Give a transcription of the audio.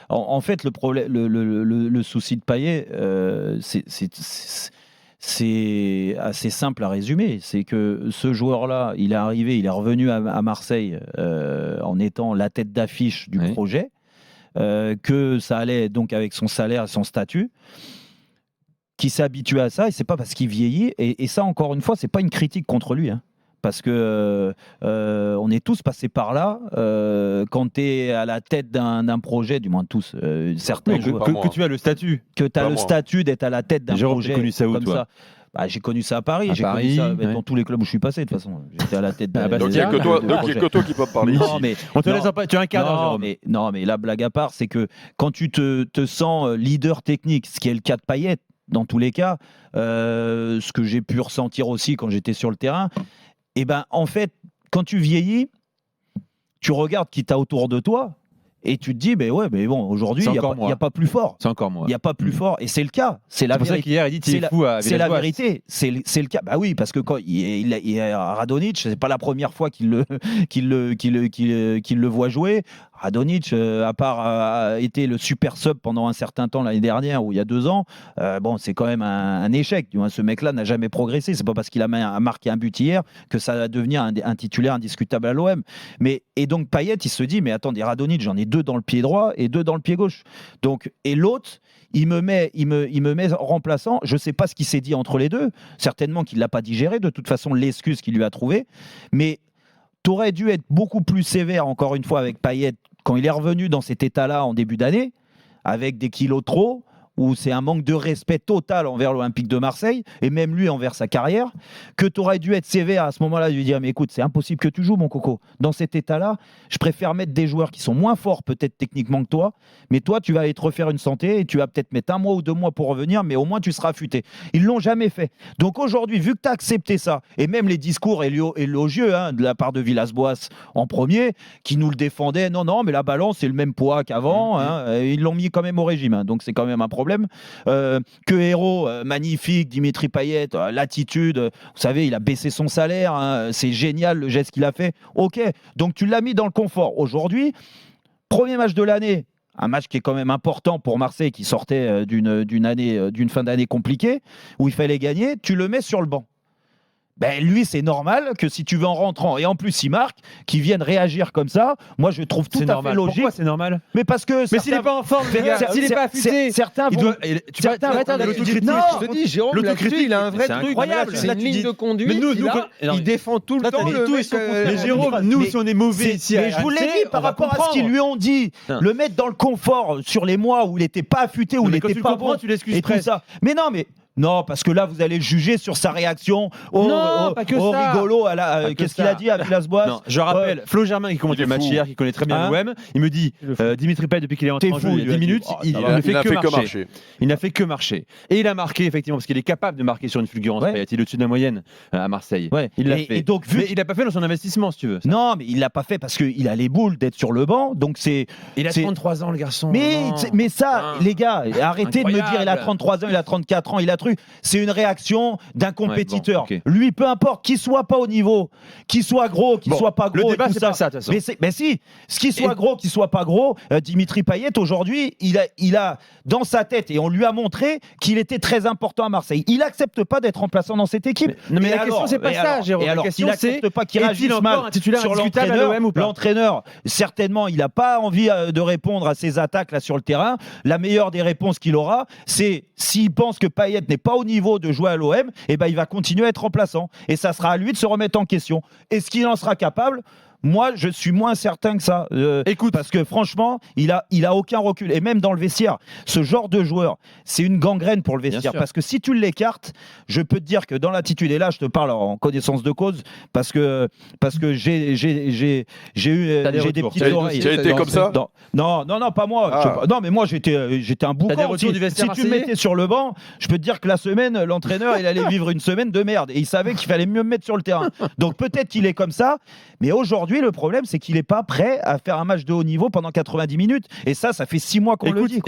En fait, le problème, le souci de Payet, c'est assez simple à résumer. C'est que ce joueur-là, il est arrivé, il est revenu à Marseille en étant la tête d'affiche du projet, que ça allait donc avec son salaire et son statut, qui s'est habitué à ça, et c'est pas parce qu'il vieillit. Et ça, encore une fois, c'est pas une critique contre lui, hein. Parce que on est tous passés par là. Quand tu es à la tête d'un projet, du moins tous, certains que tu as le statut. Que tu as le statut d'être à la tête d'un projet. J'ai connu ça où, comme toi ça. Bah, j'ai connu ça à Paris, connu ça dans tous les clubs où je suis passé, de toute façon. J'étais à la tête d'un Donc il n'y a que toi qui peux parler ici. Mais, on te laisse pas, tu as un cadre. Non, mais la blague à part, c'est que quand tu te sens leader technique, ce qui est le cas de Payet, dans tous les cas, ce que j'ai pu ressentir aussi quand j'étais sur le terrain, et ben en fait, quand tu vieillis, tu regardes qui t'a autour de toi et tu te dis, mais bon, aujourd'hui, il n'y a pas plus fort. C'est encore moi. Il n'y a pas plus fort. Et c'est le cas. C'est la vérité. C'est pour ça qu'hier, il dit qu'il est fou à Villas-Boas. C'est la vérité. C'est le cas. Bah oui, parce que quand Radonjic, c'est pas la première fois qu'il le voit jouer. Radonjic, à part été le super sub pendant un certain temps l'année dernière ou il y a 2 ans, bon, c'est quand même un échec. Du moins, ce mec-là n'a jamais progressé. C'est pas parce qu'il a marqué un but hier que ça va devenir un titulaire indiscutable à l'OM. Et donc Payet, il se dit, mais attendez, Radonjic, j'en ai 2 dans le pied droit et 2 dans le pied gauche. Donc, et l'autre, il me met remplaçant. Je ne sais pas ce qu'il s'est dit entre les deux. Certainement qu'il ne l'a pas digéré. De toute façon, l'excuse qu'il lui a trouvée. Mais tu aurais dû être beaucoup plus sévère, encore une fois, avec Payet quand il est revenu dans cet état-là en début d'année, avec des kilos trop, où c'est un manque de respect total envers l'Olympique de Marseille, et même lui envers sa carrière, que tu aurais dû être sévère à ce moment-là, de lui dire, mais écoute, c'est impossible que tu joues, mon coco. Dans cet état-là, je préfère mettre des joueurs qui sont moins forts peut-être techniquement que toi, mais toi, tu vas aller te refaire une santé, et tu vas peut-être mettre 1 mois ou 2 mois pour revenir, mais au moins tu seras affûté. Ils ne l'ont jamais fait. Donc aujourd'hui, vu que tu as accepté ça, et même les discours élogieux de la part de Villas-Boas en premier, qui nous le défendait, non, mais la balance, c'est le même poids qu'avant, ils l'ont mis quand même au régime, donc c'est quand même un problème. Que héros magnifique, Dimitri Payet, l'attitude, vous savez, il a baissé son salaire, c'est génial le geste qu'il a fait. Ok, donc tu l'as mis dans le confort. Aujourd'hui, premier match de l'année, un match qui est quand même important pour Marseille, qui sortait d'une fin d'année compliquée, où il fallait gagner, tu le mets sur le banc. Ben lui, c'est normal que si tu veux en rentrant, et en plus il marque, qu'il vienne réagir comme ça, moi je trouve tout à fait logique. Pourquoi c'est normal ? Mais parce que s'il n'est pas en forme, les gars, s'il n'est pas affûté, certains vont... Je te dis, Jérôme, là-dessus, il a un vrai truc. C'est une ligne de conduite. Mais nous, il défend tout le temps. Mais Jérôme, nous, si on est mauvais ici, mais je vous l'ai dit par rapport à ce qu'ils lui ont dit, le mettre dans le confort sur les mois où il n'était pas affûté, où il n'était pas bon, tu l'excuses et tout ça. Mais non, parce que là, vous allez le juger sur sa réaction au rigolo. Qu'est-ce qu'il a dit à Villas-Boas ? Je rappelle, Flo Germain qui commente le match hier, qui connaît très bien l'OM, il me dit Dimitri Payet, depuis qu'il est entré en jeu il y a 10 minutes, il ne fait que marcher. Il n'a fait que marcher. Et il a marqué, effectivement, parce qu'il est capable de marquer sur une fulgurance. Payet, il est au-dessus de la moyenne à Marseille. Il l'a fait. Mais il n'a pas fait dans son investissement, si tu veux. Non, mais il l'a pas fait parce qu'il a les boules d'être sur le banc. Donc il a 33 ans, le garçon. Mais ça, les gars, arrêtez de me dire il a 33 ans, il a 34 ans, il a truc. C'est une réaction d'un compétiteur. Lui, peu importe, qu'il soit pas au niveau, qu'il soit gros, qu'il soit pas gros. Le débat, c'est pas ça, de toute façon. Mais si, qu'il soit gros, qu'il soit pas gros, Dimitri Payet, aujourd'hui, il a dans sa tête, et on lui a montré qu'il était très important à Marseille. Il accepte pas d'être remplaçant dans cette équipe. Mais la question, c'est pas ça, Jérôme. La question, c'est pas qu'il réagisse mal sur l'entraîneur. L'entraîneur, certainement, il n'a pas envie de répondre à ces attaques là sur le terrain. La meilleure des réponses qu'il aura, c'est s'il pense que Payet n'est pas au niveau de jouer à l'OM, il va continuer à être remplaçant. Et ça sera à lui de se remettre en question. Est-ce qu'il en sera capable ? Moi, je suis moins certain que ça. Écoute, parce que franchement, il a aucun recul. Et même dans le vestiaire, ce genre de joueur, c'est une gangrène pour le vestiaire. Parce que si tu l'écartes, je peux te dire que dans l'attitude, et là, je te parle en connaissance de cause, parce que j'ai eu des petites oreilles. Tu as été comme ça ? Non, pas moi. Non, mais moi, j'étais un boucan. Si tu me mettais sur le banc, je peux te dire que la semaine, l'entraîneur, il allait vivre une semaine de merde. Et il savait qu'il fallait mieux me mettre sur le terrain. Donc peut-être qu'il est comme ça, mais aujourd'hui, le problème, c'est qu'il n'est pas prêt à faire un match de haut niveau pendant 90 minutes. Et ça fait 6 mois qu'on le dit.